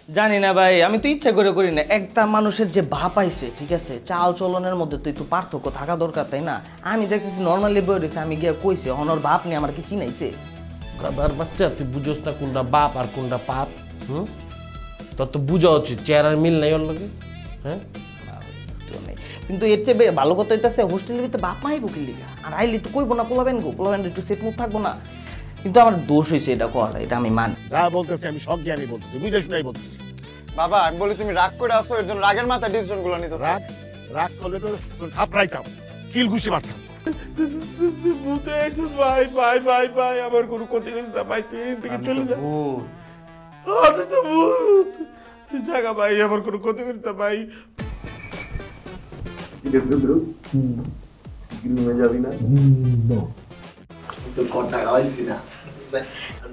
জানি না ভাই, আমি তো ইচ্ছা করে করি না। একটা মানুষের যে ভাব আইছে, ঠিক আছে, চাল চলনের মধ্যে তো একটু পার্থক্য থাকা দরকার, তাই না? আমি দেখতেছি নর্মালি বই রয়েছে, আমি গিয়ে কইছি, হনর বাপ নিয়ে আমার কি চিনাইছে? গাধার বাচ্চা, তুই বুঝোস না কোনটা বাপ আর কোনটা পাপ? তোর তো বুঝা উচিত, চেহারার মিল নাই ওর লগে। হ্যাঁ, কিন্তু এর চেয়ে ভালো কথা হইতেছে হোস্টেলের ভিতরে বাপ মাই বুকির লিগা, আর আইলে একটু কইবো না পোলাবেন গো, পোলাবেন একটু সেট মুখ থাকবো না। কিন্তু আমার দোষ হয়েছে এটা করা, এটা আমি মানি। যা বলতেছি আমি সজ্ঞানী বলতেছি, বুঝে শুনাই বলতেছি। বাবা আমি বলি তুমি রাগ করে আসো, এর জন্য রাগের মাথায় ডিসিশন গুলো নিতে। রাগ রাগ করলে তো থাপড়াইতাম, কিল ঘুষি মারতাম। ভাই ভাই ভাই ভাই, আমার কোনো ক্ষতি করিস না ভাই, তুই এখান থেকে চলে যা। তুই তো ভূত, তুই জাগা ভাই, আমার কোনো ক্ষতি করিস না ভাই। যাবি না তোর কটা খাওয়াইছি না,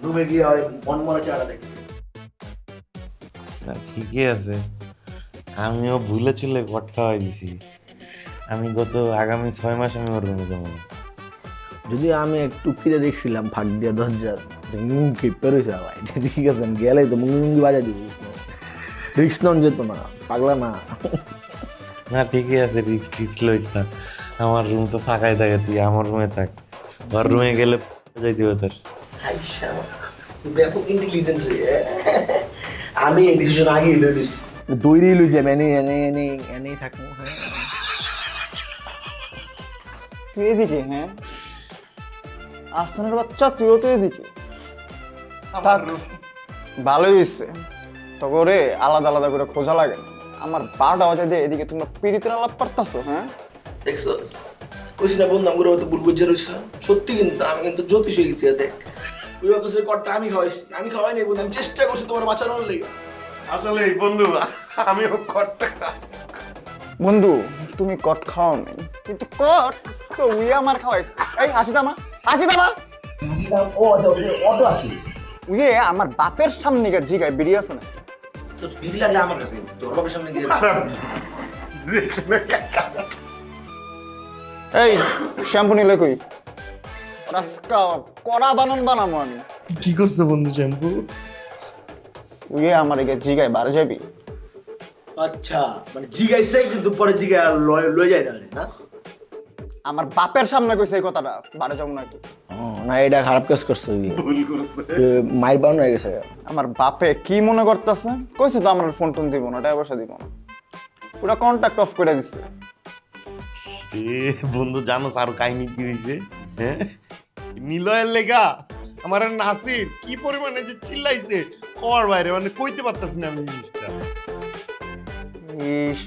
রুমে গিয়ে মন মরা চাড়া দেখছি। ঠিকই আছে, আমিও ভুলে চলে ঘরটা হয়ে গেছি। আমি গত আগামী 6 মাস আমি ওর রুমে যাবো। যদি আমি একটু কিনে দেখছিলাম ফাঁক দিয়ে দরজার কেঁপে রয়েছে ভাই, ঠিক আছে গেলে তো মুঙ্গি বাজা দিব, রিক্স নন যেত না, পাগলা না। না ঠিকই আছে, রিক্স টিক্স লইস না, আমার রুম তো ফাঁকাই থাকে, তুই আমার রুমে থাক। ওর রুমে গেলে যাই দিব তোর। ব্যাপক ইন্টেলিজেন্ট রে, আমি এই ডিসিশন আগেই লই লইছি, দৌড়েই লইছি এনে এনে এনে এনেই থাকবো। হ্যাঁ তুই এদিকে, হ্যাঁ আস্তানের বাচ্চা, তুইও তো এদিকে। ভালোই হয়েছে, তবে ওরে আলাদা আলাদা করে খোঁজা লাগে না। আমার 12টা বাজে দিয়ে এদিকে তোমরা পিড়িতের আলাপ পারতাছো। হ্যাঁ দেখছস, কইছি না বন্ধু আমরা হয়তো ভুল বুঝে রইছি সত্যি, কিন্তু আমি কিন্তু জ্যোতিষ হয়ে গেছি দেখ। ওই অফিসের কটটা আমি খাওয়াইছি, আমি খাওয়াই নাই বন্ধু, আমি চেষ্টা করছি তোমার বাঁচানোর লেগে। আসলে বন্ধু আমিও কটটা বন্ধু, তুমি কট খাও নাই, কিন্তু কট তো উই আমার খাওয়াইছে। এই হাসি দামা, হাসি দামা। ও আচ্ছা, অটো আসি উই আমার বাপের সামনে গিয়ে জিগায় বেরিয়ে আছে না, তো বিবি লাগে আমার কাছে, তোর বাপের সামনে গিয়ে। এই শ্যাম্পু নিলে কই? রাস্কা কড়া বানান বানামো আমি। কি করছো বন্ধু শ্যাম্পু? উই আমার এগে জিগায় বারে যাবি। আচ্ছা মানে জিগাইছে কিন্তু পরে জিগা লয়ে যায় না। আমার বাপের সামনে কইছে এই কথাটা, বারে যাবো নাকি? না এটা খারাপ কাজ করছে, ভুল করছে, মাইর বাউন হয়ে গেছে। আমার বাপে কি মনে করতেছে? কইছে তো আমার ফোন টোন দিব না, টাকা পয়সা দিব না, পুরো কন্টাক্ট অফ করে দিচ্ছে। বন্ধু জানোস আর কাহিনী কি হয়েছে? হ্যাঁ, নিলয়ের লেগা আমার নাসির কি পরিমাণে যে চিল্লাইছে কর বাইরে, মানে কইতে পারতাছি না আমি জিনিসটা। ইস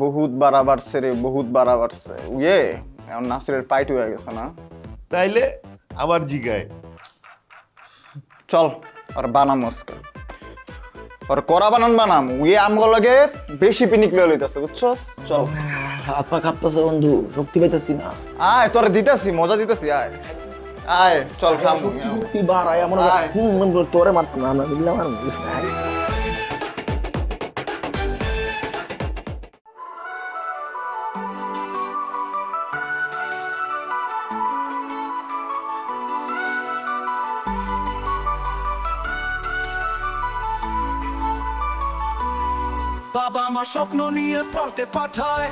বহুত বাড়া বাড়ছে রে, বহুত বাড়া বাড়ছে। উয়ে এখন নাসিরের পাইট হয়ে গেছে না? তাইলে আবার জিগায় চল আর বানাম আজকে, আর করা বানান বানাম। উয়ে আমগো লাগে বেশি পিনিক লয়ে লইতাছে, বুঝছস? চল। হাত পা কাঁপতাছে বন্ধু, শক্তি পাইতাছি না। আয় তোরে দিতাছি, মজা দিতাছি, আয় আয় চল খাম। শক্তি বাড়ায় আমার, তোরে মারতাম না, আমরা মিললাম আর বাবা আমার স্বপ্ন নিয়ে পড়তে পাঠায়,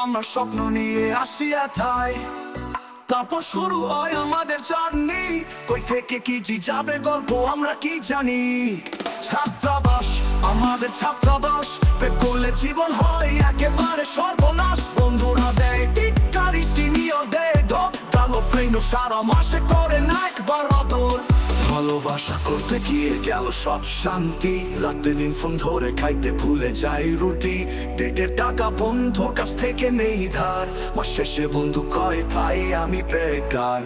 আমার স্বপ্ন নিয়ে আসিয়া থাই, তারপর শুরু হয় আমাদের জার্নি। কই থেকে কি যাবে গল্প আমরা কি জানি। ছাত্রাবাস আমাদের ছাত্রাবাস, পেট করলে জীবন হয় একেবারে সর্বনাশ। বন্ধুরা দেয় টিটকারি, সিনিয়র দেয় ধর, কালো ফ্রেন্ড সারা মাসে করে না একবার আদর। ভালোবাসা করতে গিয়ে গেল সব শান্তি, রাতে দিন ফোন ধরে খাইতে ভুলে যাই রুটি। ডেটের টাকা বন্ধুর কাছ থেকে নেই ধার, মাস শেষে বন্ধু কয় ভাই আমি বেকার।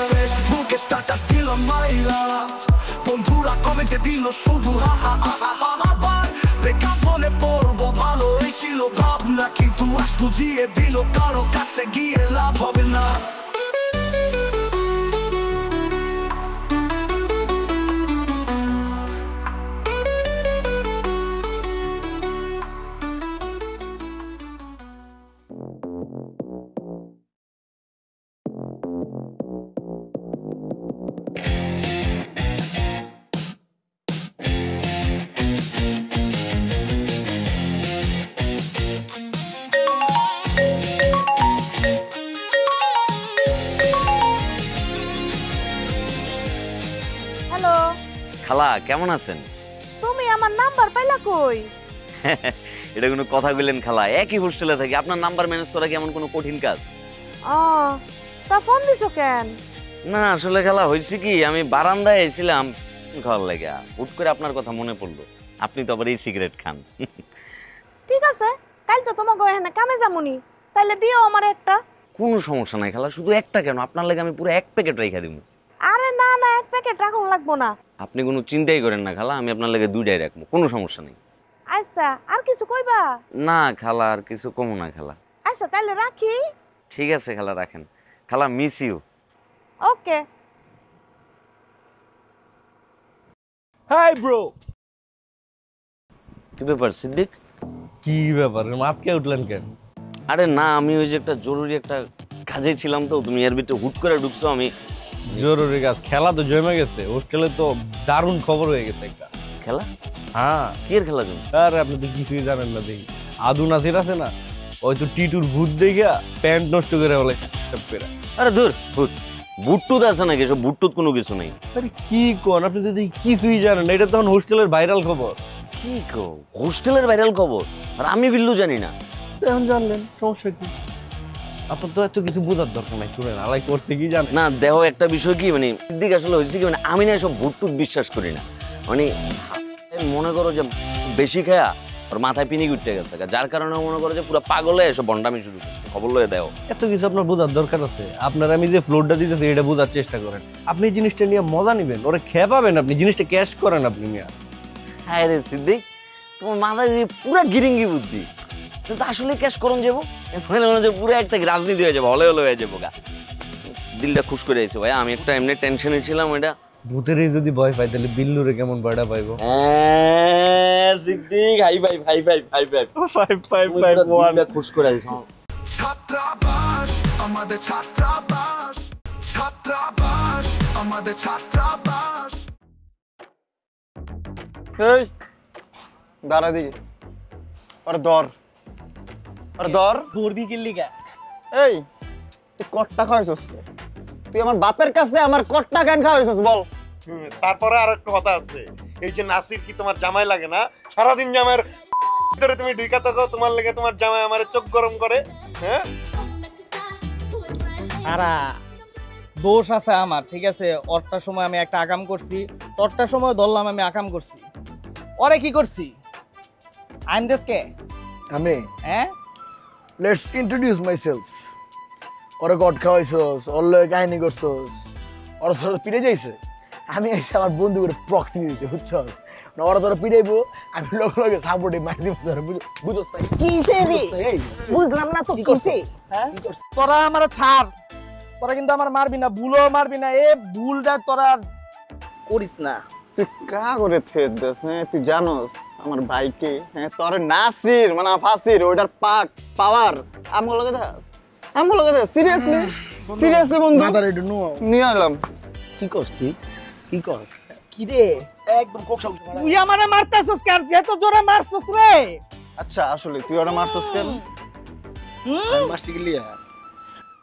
ফেসবুকে স্ট্যাটাস দিল মাইলা, বন্ধুরা কমেন্টে দিল শুধু হা হা হা হা। আবার বেকার বলে পড়বো ভালোই ছিল ভাবনা, কিন্তু আজ বুঝিয়ে দিল কারো কাছে গিয়ে লাভ হবে না। খালা কেমন আছেন? তুমি আমার নাম্বার পাইলা কই? এটা কোনো কথা বললেন খালা, একই হোস্টেলে থাকি, আপনার নাম্বার ম্যানেজ করা কি এমন কোনো কঠিন কাজ? তা ফোন দিছো কেন? না আসলে খালা হয়েছে কি, আমি বারান্দায় এসেছিলাম খাওয়ার লাগা, হুট করে আপনার কথা মনে পড়লো। আপনি তো আবার এই সিগারেট খান। ঠিক আছে, কাল তো তোমাকে এখানে কামে যামুনি, তাইলে দিও আমার একটা। কোনো সমস্যা নাই খালা, শুধু একটা কেন, আপনার লাগে আমি পুরো 1 প্যাকেট রেখে দিব। আরে না না, 1 প্যাকেট রাখুন লাগবো না। আপনি কোনো চিন্তাই করেন না খালা, আমি আপনার লাগে 2টাই রাখবো, কোনো সমস্যা নেই। আচ্ছা, আর কিছু কইবা? না খালা, আর কিছু কমো না খালা। আচ্ছা তাইলে রাখি। ঠিক আছে খালা, রাখেন। খালা miss you. Okay. Hi bro. কি ব্যাপার সিদ্দিক? কি ব্যাপার, মাপকে উঠলেন কেন? আরে না, আমি ওই যে একটা জরুরি একটা কাজে ছিলাম, তো তুমি এর ভিতরে হুট করে ঢুকছো। আমি জরুরি কাজ? খেলা তো জমে গেছে হোস্টেলে, তো দারুণ খবর হয়ে গেছে একটা। খেলা? হ্যাঁ। কি এর খেলা তুমি? আরে আপনি তো কিছুই জানেন না। দেখি আদু নাসির আছে না, ওই তো টিটুর ভূত দেখা প্যান্ট নষ্ট করে বলে। আরে ধুর, ভূত বুট টুত আছে নাকি? সব বুট টুত কোনো কিছু নেই। আরে কি কোন, আপনি যদি কিছুই জানেন না, এটা তখন হোস্টেলের ভাইরাল খবর। কি কো, হোস্টেলের ভাইরাল খবর? আর আমি বিল্লু জানি না। এখন জানলেন, সমস্যা কি? আপনার তো এত কিছু বোঝার দরকার নাই। শুনেন আলাই করছে কি জানেন না, দেহ একটা বিষয় কি, মানে সিদ্দিক আসলে হয়েছে কি, মানে আমি না সব বুট টুত বিশ্বাস করি না। মানে মনে করো যে বেশি খায়া ওর মাথায় পিনিক উঠতে গেছে, যার কারণে মনে করো যে পুরো পাগলে এসব বন্ডামি শুরু করছে। খবর লয়ে দেও। এত কিছু আপনার বোঝার দরকার আছে? আপনার আমি যে ফ্লোরটা দিতেছি এটা বোঝার চেষ্টা করেন। আপনি জিনিসটা নিয়ে মজা নিবেন, ওরা খেয়ে পাবেন, আপনি জিনিসটা ক্যাশ করেন আপনি নিয়ে। হ্যাঁ রে সিদ্দিক, তোমার মাথায় যে পুরো গিরিঙ্গি বুদ্ধি, কিন্তু আসলে ক্যাশ করুন যাবো, মনে মনে যে পুরো একটা রাজনীতি হয়ে যাবো, হলে হলে হয়ে যাবো গা। দিলটা খুশ করে আইছে ভাই, আমি একটা এমনি টেনশনে ছিলাম। ওইটা ভূতেরই যদি ভয় পাই তাহলে বিল্লুরে কেমন ভয়টা পাইবো? Siddique high five, high five, high five, 5 খুশ করে আইছে। ছাত্রাবাস আমাদের, ছাত্রাবাস, ছাত্রাবাস আমাদের, ছাত্রাবাস। এই দাঁড়া দিকে, আরে ধর, আরে ধর। ধরবি কি লিগা? এই তুই কট্টা খাওয়াইছস কে? তুই আমার বাপের কাছে আমার কট্টা কেন খাওয়াইছস বল? তারপরে আর একটা কথা আছে, এই যে নাসির কি তোমার জামাই লাগে না? সারাদিন জামাইয়ের ভিতরে তুমি ঢুকা থাকো, তোমার লেগে তোমার জামাই আমার চোখ গরম করে। হ্যাঁ, আরা দোষ আছে আমার, ঠিক আছে? ওরটার সময় আমি একটা আকাম করছি, তোরটার সময় ধরলাম আমি আকাম করছি। ওরে কি করছি? আইম দেশকে আমি হ্যাঁ, লেটস ইন্ট্রোডিউস মাইসেলফ। ওরা গড খাওয়াইছস, ওর লগে কাহিনী করছস, ওরা ধর পিড়ে যাইছে, আমি আইসি আমার বন্ধু করে প্রক্সি দিতে, বুঝছস? ওরা ধর পিড়াইবো, আমি লগে লগে সাপোর্টে মারি দিব, ধর বুঝছস? তাই কিসে রে? বুঝলাম না তো কিসে। হ্যাঁ, তোরা আমার ছাড়, তোরা কিন্তু আমার মারবি না, ভুলও মারবি না। এ ভুলটা তোরা করিস না। তুই কা করে থ্রেট দিস? হ্যাঁ তুই জানোস আমার ভাইকে? হ্যাঁ তোর নাসির মানে ফাসির ওইটার পাওয়ার আমগো লগে দাস, আমগো লগে দাস। সিরিয়াসলি সিরিয়াসলি বন্ধু, মাথার একটু নিয়ে এলাম। কি করছ তুই? কি করছ? কি রে, একদম কোকসা তুই আমারে মারতাছস কার? যেত জোরে মারছস রে। আচ্ছা আসলে তুই ওরা মারছস কেন? মারছি কি লিয়া?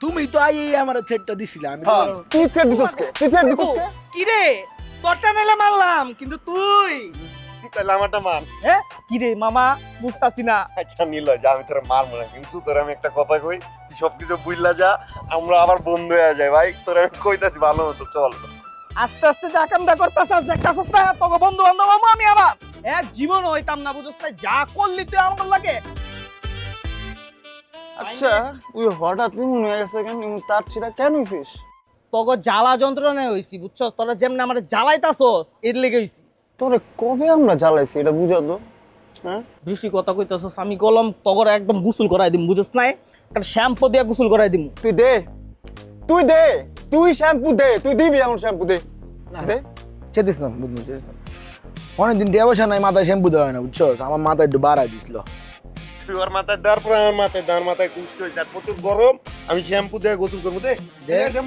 তুমি তো আই আমার থ্রেটটা দিছিলা, আমি তুই থ্রেট দিছস কে? তুই থ্রেট দিছস কে? কি রে, তোরটা নেলে মারলাম, কিন্তু তুই তাহলে আমারটা মান। হ্যাঁ কি রে মামা, বুঝতাছি না। আচ্ছা নীল, যা আমি তোরা মারবো না, কিন্তু তোরা আমি একটা কথা কই, তুই সবকিছু বুঝলা যা, আমরা আবার বন্ধু হয়ে যাই ভাই। তোরা আমি কইতাছি ভালো মতো চল। আস্তে আস্তে যে আকামটা করতেছস, দেখতাছস না তোকে বন্ধু বান্ধব আমু আমি আবার হ্যাঁ জীবন হইতাম না, বুঝছস? তাই যা করলি তুই আমার লাগে। আচ্ছা ওই হঠাৎ মনে হয়ে গেছে কেন? তার ছিড়া কেন হইছিস? তোকে জ্বালা যন্ত্রণায় হইছি, বুঝছস? তোরা যেমন আমার জ্বালাইতাছস এর লেগে হইছি। তোরে কবে আমরা জ্বালাইছি এটা বুঝা তো? হ্যাঁ বেশি কথা কইতাছস, আমি কলম তগর একদম গোসল করাই দিম, বুঝছস না? একটা শ্যাম্পু দিয়া গোসল করাই দিম। তুই দে, তুই দে, তুই শ্যাম্পু দে, তুই দিবি আমার শ্যাম্পু দে। না দে, চেতিস না বুঝলি, চেতিস না। অনেকদিন টিয়া পয়সা নাই, মাথায় শ্যাম্পু দেওয়া হয় না, বুঝছস? আমার মাথায় একটু বাড়াই দিছিল। তুই ওর মাথায় দেওয়ার পরে আমার মাথায় দেওয়ার মাথায় কুষ্টি হয়েছে, আর প্রচুর গরম, আমি শ্যাম্পু দিয়ে গোসল করবো। দে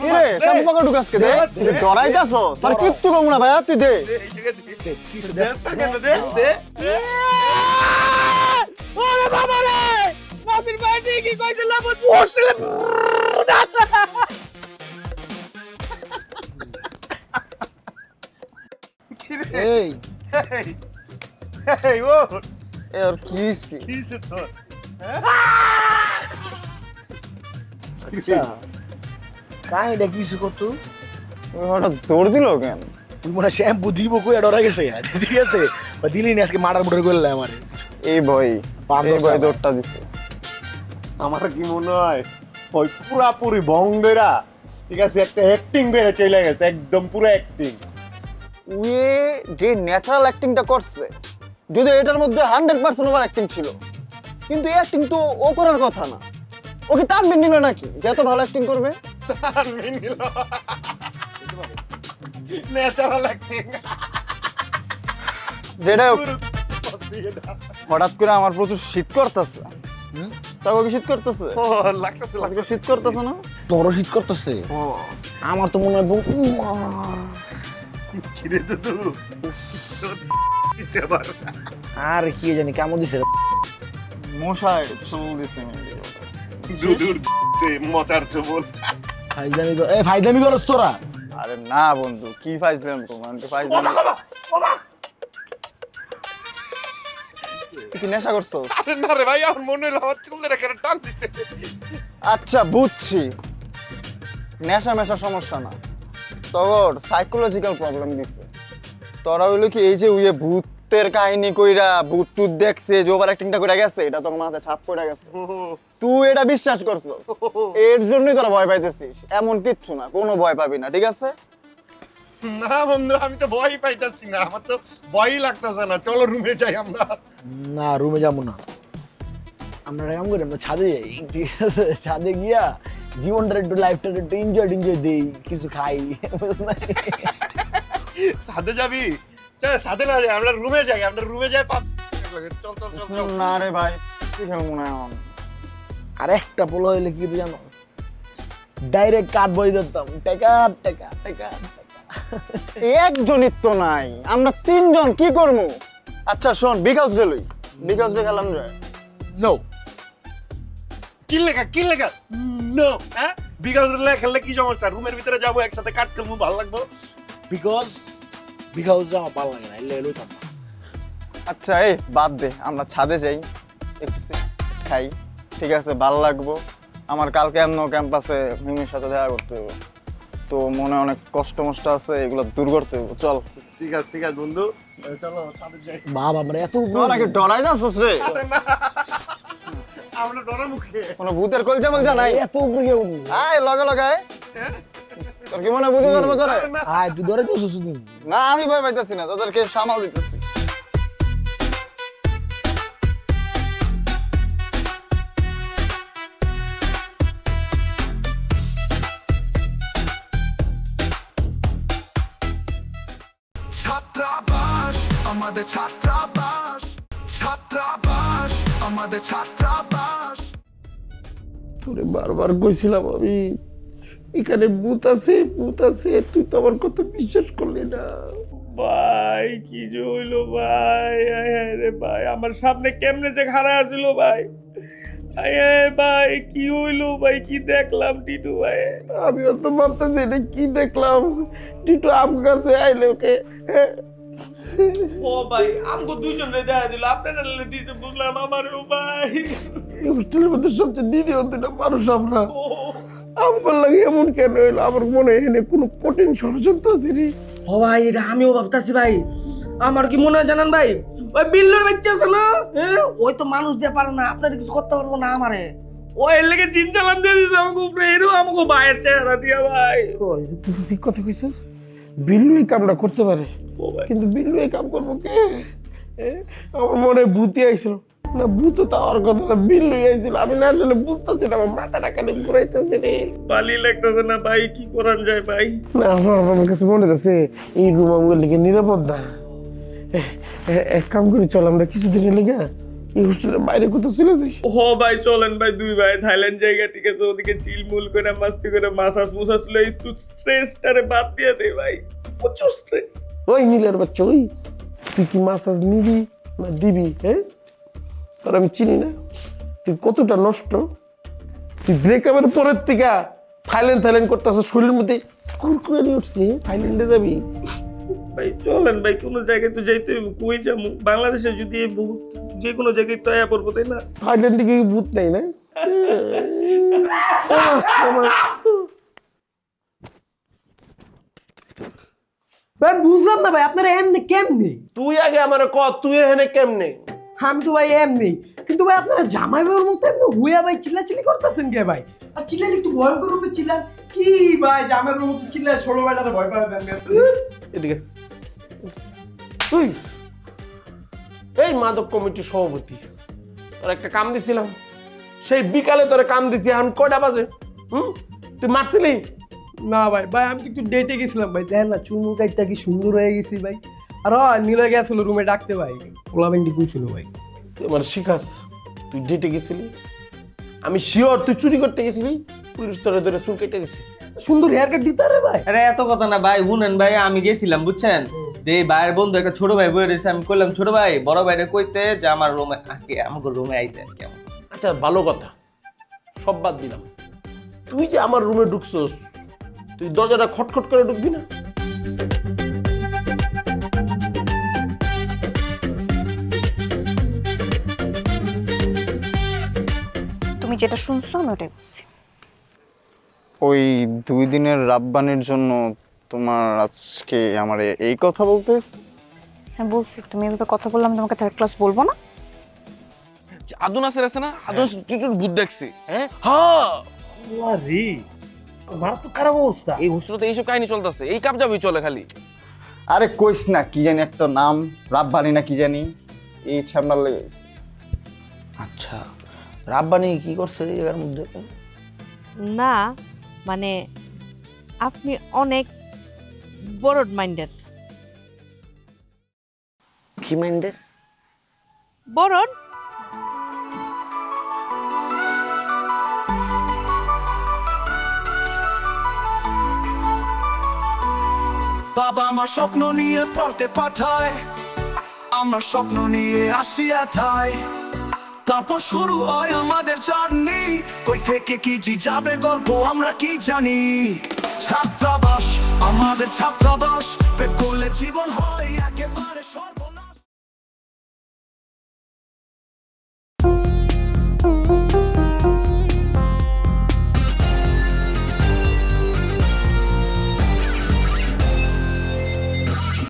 কি রে শ্যাম্পু পাকা ঢুকাসকে দে, তুই ডরাইতাছ? তোর কিচ্ছু কম না ভাইয়া, তুই দে। ওরে বাবা রে, নাসির ভাই ঠিকই কইছিল, বুঝ হোস্টেলে এই এই ও এ ওর কি হইছে? কিসে তোর আচ্ছা কাহিনীটা কিছু কত ওই হঠাৎ দৌড় দিল কেন? তুই মনে শ্যাম্পু দিব কই ডরা গেছে ঠিক আছে বা দিলি না আজকে মার্ডার মুডার করলে আমারে এই ভয় দৌড়টা দিছে। আমার কি মনে হয় ওই পুরাপুরি ভঙ্গেরা ঠিক আছে একটা অ্যাক্টিং করে চলে গেছে একদম পুরো অ্যাক্টিং উয়ে যে ন্যাচারাল অ্যাক্টিংটা করছে যদি এটার মধ্যে 100% ওভার অ্যাক্টিং ছিল কিন্তু এই অ্যাক্টিং তো ও করার কথা না। ওকে তানবিন নিল নাকি যে এত ভালো অ্যাক্টিং করবে? ন্যাচারাল অ্যাক্টিং যেটা হঠাৎ করে আমার প্রচুর শীত করতেছে। তাও কি শীত করতেছে? ও লাগতেছে লাগবে শীত করতেছে না? তোর শীত করতেছে আমার তো মনে হয় কিরে তো কিসে আবার আর কি জানি কেমন দিছে মশাই চল দিছে দুদুর মচার চবল ফাইদামি করস তোরা। আরে না বন্ধু কি ফাইজলাম রোমান্টিক ফাইজলাম কি নেশা করছো? আরে না রে ভাই আমার মনে হলো আমার চুল ধরে কেন টান দিছে আচ্ছা বুঝছি নেশা মেশা সমস্যা না তোর সাইকোলজিক্যাল প্রবলেম দিছে। তোরা হইলো কি এই যে উইয়ে ভূতের কাহিনী কইরা ভূত টুত দেখছে যে ওভার অ্যাক্টিংটা কইরা গেছে এটা তোর মাথায় ছাপ পড়ে গেছে তুই এটা বিশ্বাস করছো এর জন্যই তোরা ভয় পাইতেছিস। এমন কিচ্ছু না কোনো ভয় পাবি না ঠিক আছে? না বন্ধু আমি তো ভয়ই পাইতাছি না আমার তো ভয়ই লাগতেছে না চলো রুমে যাই আমরা না রুমে যাবো না আমরা এরকম করি আমরা ছাদে যাই ঠিক আছে ছাদে গিয়া জীবনটা একটু লাইফটা একটু এনজয় দেই কিছু খাই সাথে যাবি চল সাথে না যাই আমরা রুমে যাই চল চল চল চল না রে ভাই কি খেলবো না এখন। আর একটা পোলো হইলে কি জানো ডাইরেক্ট কাঠ বই ধরতাম টেকা টেকা টেকা একজনই তো নাই আমরা তিনজন কি করবো? আচ্ছা শোন বিগ হাউস ডে খেলাম রে। নো কি লেখা নো হ্যাঁ বিকাজ খেললে কি সমস্যা রুমের ভিতরে যাবো একসাথে কাট খেলবো ভালো লাগবো বিকজ আমার ভালো লাগে না এলে লইতাম না। আচ্ছা এই বাদ দে আমরা ছাদে যাই একটু খাই ঠিক আছে ভালো লাগবো। আমার কালকে এমন ক্যাম্পাসে মিমির সাথে দেখা করতে হবে তো মনে অনেক কষ্ট মষ্ট আছে এগুলো দূর করতে হবে। চল ঠিক আছে বন্ধু চলো ছাদে যাই বাবা আমরা এত তোর আগে ডরাই যাচ্ছিস রে? আমরা ডরা মুখে কোনো ভূতের কলজা মলজা নাই এত উপরে কেউ আয় লগে লগে তোর কি মনে বুঝতে পারবো তোরে? আয় তুই ধরে তো সুসুদি না আমি ভয় পাইতেছি না তোদেরকে সামাল দিতেছি। ছাত্রাবাস আমাদের ছাত্রাবাস তোরে বারবার কইছিলাম আমি এখানে ভূত আছে তুই তো আমার কথা বিশ্বাস করলি না। ভাই কি যে হইলো ভাই রে ভাই আমার সামনে কেমনে যে খাড়া আছিল ভাই ভাই কি হইলো ভাই কি দেখলাম টিটু ভাই আমিও তো ভাবতেছি এটা কি দেখলাম টিটু আম গাছে আইলে ওকে ও ভাই আমগো দুইজন রে দেখা দিল আপনারা দিতে বুঝলাম আমারও ভাই হোস্টেলের মধ্যে সবচেয়ে নিরীহ দুটা মানুষ আমরা আমার লাগে এমন কেন হইলো আমার মনে হয় কোনো কঠিন ষড়যন্ত্র আছে রে। ও ভাই এটা আমিও ভাবতাছি ভাই আমার কি মনে হয় জানেন ভাই ওই বিল্ডার বাচ্চা আছে না ওই তো মানুষ দিয়ে পারে না আপনারা কিছু করতে পারবো না আমারে ও এর লেগে জিন চালান দিয়ে দিছে আমাকে উপরে এরও আমাকে ভাইয়ের চেহারা দিয়া ভাই তুই ঠিক কথা কইছিস বিল্লু এই কামটা করতে পারে কিন্তু বিল্লু এই কাম করবো কে? আমার মনে ভূতি আইছিল না ভূত তো আমার কথা না বিল্লু আইছিল আমি না আসলে বুঝতেছি না আমার মাথাটা খালি ঘুরাইতেছে রে বালি লাগতেছে না ভাই কি করান যায় ভাই না আমার কাছে মনে হচ্ছে এই রুম আমার লিগে নিরাপদ না। এক কাম করি চল আমরা কিছুদিনের লিগে এই হোস্টেলের বাইরে কোথাও চলে যাই। ও ভাই চলেন ভাই দুই ভাই থাইল্যান্ড জায়গা ঠিক আছে ওদিকে চিলমুল করে মাস্তি করে মাসাজ মুসাজ লই একটু স্ট্রেসটারে বাদ দিয়ে দে ভাই প্রচুর স্ট্রেস। ওই নীলের বাচ্চা ওই তুই কি মাসাজ নিবি না দিবি? হ্যাঁ তোর আমি চিনি না তুই কতটা নষ্ট তুই ব্রেকআপের পরের থেকে থাইল্যান্ড করতে আসা শরীরের মধ্যে কুরকুরে নিয়ে উঠছি থাইল্যান্ডে যাবি ভাই চলেন ভাই, কোনো জায়গায় তো যাইতে হইব, কই যাবো? বাংলাদেশে যদি এই ভূত যে কোনো জায়গায় তৈয়া পড়বো, তাই না? থাইল্যান্ড দিকে কি ভূত নেই না? ভাই বুঝলাম না ভাই, আপনারা এমনি কেমনি? তুই আগে আমার ক, তুই এখানে কেমনে? আমি তো ভাই এমনি, কিন্তু ভাই আপনারা জামাই বাবুর মতো এমনি হুইয়া ভাই চিল্লাচিল্লি করতেছেন কে ভাই? আর চিল্লালে একটু ভয়ঙ্কর রূপে চিল্লান কি ভাই? জামাই বাবুর মতো চিল্লায় ছোট বেলাটা ভয় পাওয়া দেন। এদিকে তুই এই মাদক কমিটির সভাপতি, তোর একটা কাম দিছিলাম, সেই বিকালে তোরে কাম দিছি, এখন কয়টা বাজে? তুই মারছিলি? না ভাই, ভাই আমি তো একটু ডেটে গেছিলাম ভাই, দেখেন না চুমু কাইটা কি সুন্দর হয়ে গেছি ভাই। আর নীলা গেছিল রুমে ডাকতে ভাই, পোলা বেন্ডি কইছিল ভাই। তুই আমার শিখাস, তুই ডেটে গেছিলি? আমি শিওর তুই চুরি করতে গেছিলি, পুলিশ তোরে ধরে চুল কেটে দিছে। সুন্দর হেয়ার কাট দিতে রে ভাই। আরে এত কথা না ভাই, শুনেন ভাই, আমি গেছিলাম বুঝছেন, যে ভাইয়ের বন্ধু একটা ছোট ভাই বয়ে রয়েছে, আমি কইলাম ছোট ভাই বড় ভাইরে কইতে যে আমার রুমে আগে আমাকে রুমে আইতে কেমন। আচ্ছা ভালো কথা, সব বাদ দিলাম, তুই যে আমার রুমে ঢুকছস, তুই দরজাটা খটখট করে ঢুকবি না? তুমি যেটা শুনছো আমি ওটাই বলছি। ওই 2 দিনের রাব্বানির জন্য তোমার আজকে আমারে এই কথা বলতে হইছে? আমি বলছি তুমি এভাবে কথা বললাম তোমাকে থার্ড ক্লাস বলবো না। আদু নাসের আছে না, আদু তুই ভূত দেখছি। হ্যাঁ আরে আমার তো খারাপ অবস্থা। এই হোস্টেলে এইসব কাহিনী চলতেছে, এই কাপ যাবি চলে খালি। আরে কইস না, কি জানি একটা নাম রাব্বানি না কি জানি, এই ছামড়ার লেগে গেছে। আচ্ছা রাব্বানি কি করছে এর মধ্যে? না মানে আপনি অনেক বড় মাইন্ডেড। কি মাইন্ডেড? বড় বাবা আমার স্বপ্ন নিয়ে পড়তে পাঠায়, আমরা স্বপ্ন নিয়ে আসি এথায়, তারপর শুরু হয় আমাদের জার্নি, কই থেকে কি যাবে গল্প আমরা কি জানি। ছাত্রাবাস আমাদের ছাত্রাবাস, পেট করলে জীবন হয়